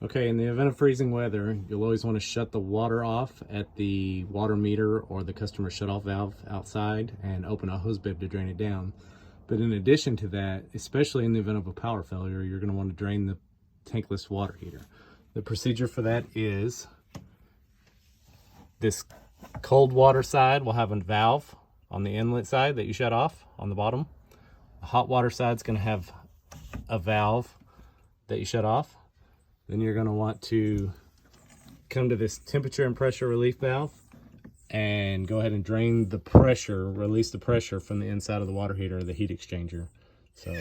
Okay, in the event of freezing weather, you'll always want to shut the water off at the water meter or the customer shutoff valve outside and open a hose bib to drain it down. But in addition to that, especially in the event of a power failure, you're going to want to drain the tankless water heater. The procedure for that is this cold water side will have a valve on the inlet side that you shut off on the bottom. The hot water side is going to have a valve that you shut off. Then you're going to want to come to this temperature and pressure relief valve and go ahead and drain the pressure, release the pressure from the inside of the water heater or the heat exchanger. So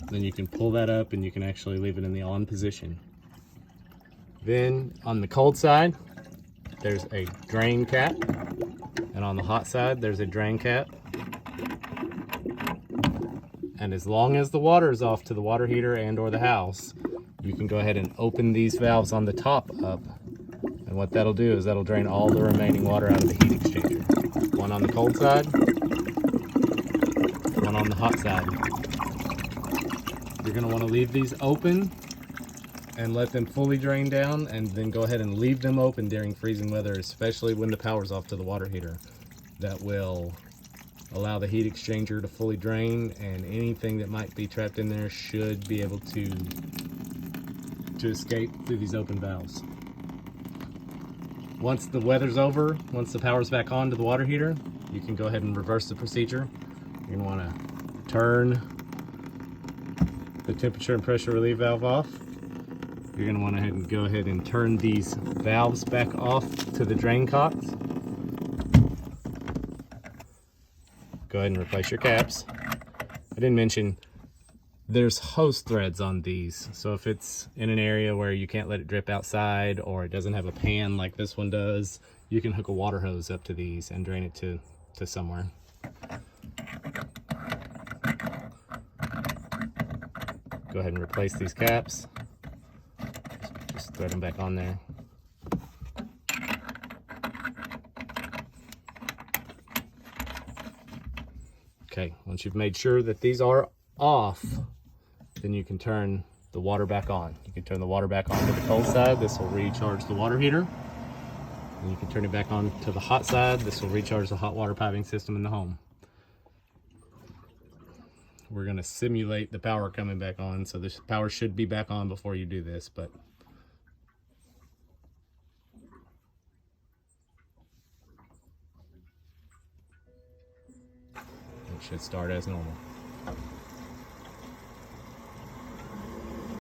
then you can pull that up and you can actually leave it in the on position. Then on the cold side, there's a drain cap, and on the hot side there's a drain cap. And as long as the water is off to the water heater and or the house, you can go ahead and open these valves on the top up, and what that'll do is that'll drain all the remaining water out of the heat exchanger. One on the cold side, one on the hot side. You're going to want to leave these open and let them fully drain down, and then go ahead and leave them open during freezing weather, especially when the power's off to the water heater. That will allow the heat exchanger to fully drain, and anything that might be trapped in there should be able to escape through these open valves. Once the weather's over, once the power's back on to the water heater, you can go ahead and reverse the procedure. You're going to want to turn the temperature and pressure relief valve off. You're going to want to go ahead and turn these valves back off to the drain cocks. Go ahead and replace your caps. I didn't mention there's hose threads on these, so if it's in an area where you can't let it drip outside or it doesn't have a pan like this one does, you can hook a water hose up to these and drain it to somewhere. Go ahead and replace these caps. Just thread them back on there. Okay, once you've made sure that these are off, then you can turn the water back on. You can turn the water back on to the cold side. This will recharge the water heater. And you can turn it back on to the hot side. This will recharge the hot water piping system in the home. We're going to simulate the power coming back on, so this power should be back on before you do this, but it should start as normal.